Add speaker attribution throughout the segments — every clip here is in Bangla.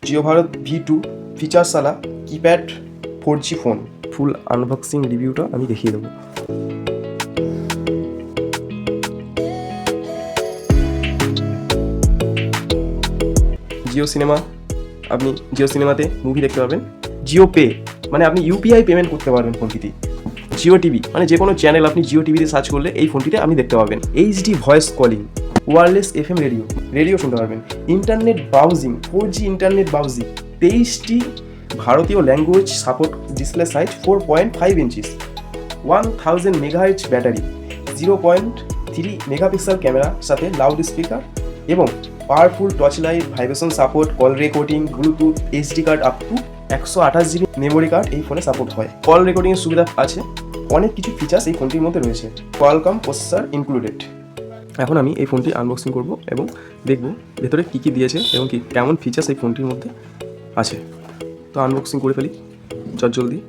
Speaker 1: जियो भारत V2 ফিচার্স वाला कीपैड 4G ফোন ফুল আনবক্সিং রিভিউটা আমি দেখিয়ে দেবো। জিও সিনেমা, আপনি জিও সিনেমাতে মুভি দেখতে পারবেন। জিও পে মানে আপনি ইউপিআই পেমেন্ট করতে পারবেন ফোনটিতে। জিও টিভি মানে যে কোনো চ্যানেল আপনি জিও টিভিতে সার্চ করলে এই ফোনটিতে আপনি দেখতে পাবেন। HD voice calling, wireless FM radio শুনতে পারবেন। Internet browsing, 4G internet browsing, 23টি ভারতীয় language support, display size 4.5 inches, 1000 megahertz battery, 0.3 megapixel ক্যামেরার সাথে লাউড স্পিকার এবং powerful torch light, vibration support, call recording, bluetooth, HD card up to 128 GB memory card এই ফোনে সাপোর্ট হয়। কল রেকর্ডিংয়ের সুবিধা আছে। অনেক কিছু ফিচার্স এই ফোনটির মধ্যে রয়েছে। Qualcomm processor included. এখন আমি এই ফোনটি আনবক্সিং করব এবং দেখব ভেতরে কী কী দিয়েছে এবং কি কেমন ফিচার্স এই ফোনটির মধ্যে আছে। তো আনবক্সিং করে ফেলি জলদি।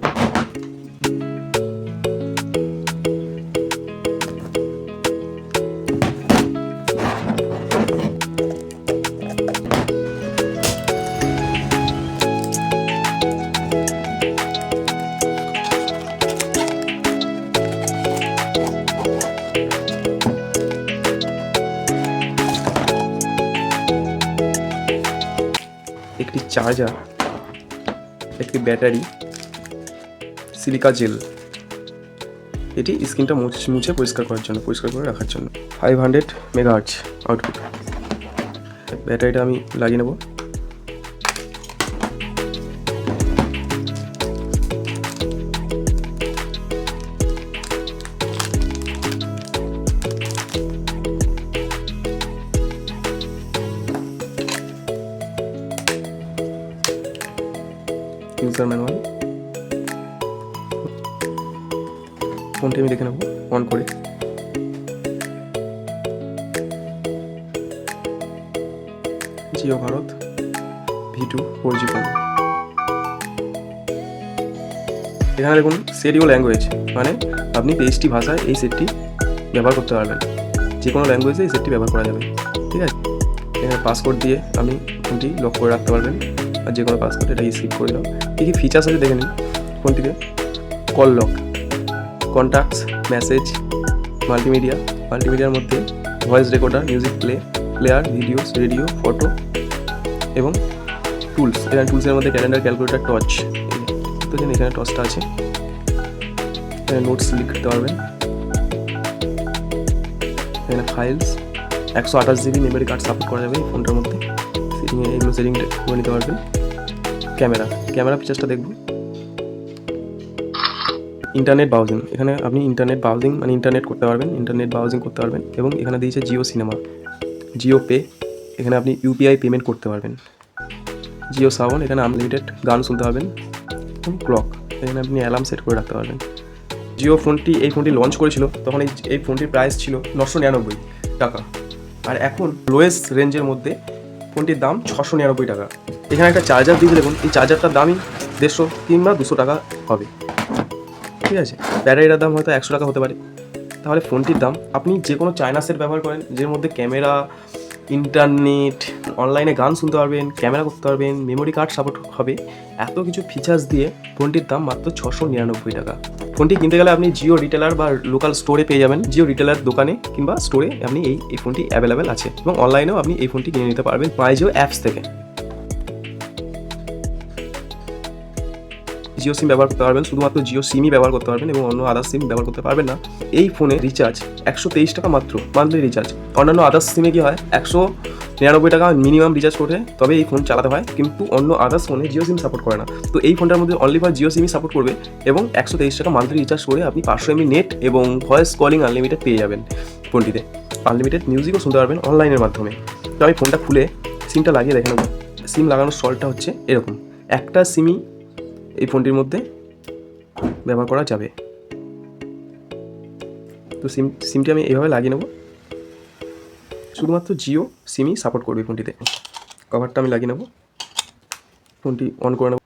Speaker 1: একটি চার্জার, একটি ব্যাটারি, সিলিকা জেল, এটি স্ক্রিনটা মুছে পরিষ্কার করে রাখার জন্য। 500 মেগাহার্টজ আউটপুট। ব্যাটারিটা আমি লাগিয়ে নেব। ইউজার ম্যানুয়াল, ফোনটি আমি দেখে নেব অন করে। Jio Bharat V2 4G phone. এখানে দেখুন সেটিও ল্যাঙ্গুয়েজ, মানে আপনি 23টি ভাষায় এই সেটটি ব্যবহার করতে পারবেন। যে কোনো ল্যাঙ্গুয়েজে এই সেটটি ব্যবহার করা যাবে, ঠিক আছে। এখানে পাসকোড দিয়ে আপনি ফোনটি লক করে রাখতে পারবেন, আর যে কোনো পাসকোড এটা রিসিভ করে দাও। কী কী ফিচার্স আছে দেখে নিন ফোনটিতে। কল লক, কন্ট্যাক্টস, মেসেজ, মাল্টিমিডিয়ার মধ্যে voice recorder, music player, videos, radio, photo এবং টুলস। এখানে টুলসের মধ্যে ক্যালেন্ডার, ক্যালকুলেটার, টর্চ। তো জানি এখানে টর্চটা আছে। এখানে নোটস লিখতে পারবেন। এখানে files, 128 GB memory card support করা যাবে এই ফোনটার মধ্যে। এগুলো সেটিং করে নিতে পারবেন। ক্যামেরা ফিচার্সটা দেখব। ইন্টারনেট ব্রাউজিং, এখানে আপনি ইন্টারনেট ব্রাউজিং মানে ইন্টারনেট করতে পারবেন এবং এখানে দিয়েছে জিও সিনেমা, জিও পে, এখানে আপনি ইউপিআই পেমেন্ট করতে পারবেন। জিও সাউন্ড, এখানে আনলিমিটেড গান শুনতে পারবেন। এবং ক্লক, এখানে আপনি অ্যালার্ম সেট করে রাখতে পারবেন। এই ফোনটি লঞ্চ করেছিল তখন এই ফোনটির প্রাইস ছিল 999 টাকা, আর এখন লোয়েস্ট রেঞ্জের মধ্যে ফোনটির দাম 699 টাকা। এখানে একটা চার্জার দিয়েছে, দেখুন এই চার্জারটার দামই 150 কিংবা 200 টাকা হবে, ঠিক আছে। ব্যাটারিটার দাম হয়তো 100 টাকা হতে পারে। তাহলে ফোনটির দাম, আপনি যে কোনো চায়না সেট ব্যবহার করেন যের মধ্যে ক্যামেরা, ইন্টারনেট, অনলাইনে গান শুনতে পারবেন, ক্যামেরা করতে পারবেন, মেমোরি কার্ড সাপোর্ট হবে, এত কিছু ফিচার্স দিয়ে ফোনটির দাম মাত্র 699 টাকা। ফোনটি কিনতে গেলে আপনি জিও রিটেলার বা লোকাল স্টোরে পেয়ে যাবেন। জিও রিটেলার দোকানে কিংবা স্টোরে আপনি এই ফোনটি অ্যাভেলেবেল আছে এবং অনলাইনেও আপনি এই ফোনটি কিনে নিতে পারবেন জিও অ্যাপস থেকে। জিও সিম ব্যবহার করতে পারবেন, শুধুমাত্র জিও সিমই ব্যবহার করতে পারবেন এবং অন্য আদার্স সিম ব্যবহার করতে পারবেন না। এই ফোনে রিচার্জ 123 টাকা মাত্র, মান্থলি রিচার্জ। অন্যান্য আদার্স সিমে কি হয় 199 টাকা মিনিমাম রিচার্জ করে তবে এই ফোন চালাতে হয়, কিন্তু অন্য আদার্স ফোনে জিও সিম সাপোর্ট করে না। তো এই ফোনটার মধ্যে অনলি ফর জিও সিমই সাপোর্ট করবে এবং 123 টাকা মান্থলি রিচার্জ করে আপনি 500 MB নেট এবং ভয়েস কলিং আনলিমিটেড পেয়ে যাবেন ফোনটিতে। আনলিমিটেড মিউজিকও শুনতে পারবেন অনলাইনের মাধ্যমে। তো আমি ফোনটা খুলে সিমটা লাগিয়ে দেখে নেব। সিম লাগানোর সল্টটা হচ্ছে এরকম, একটা সিমই এই ফোনটির মধ্যে ব্যবহার করা যাবে। তো সিমটি আমি এইভাবে লাগিয়ে নেব। শুধুমাত্র জিও সিমই সাপোর্ট করবে ফোনটিতে। কভারটা আমি লাগিয়ে নেব, ফোনটি অন করে নেব।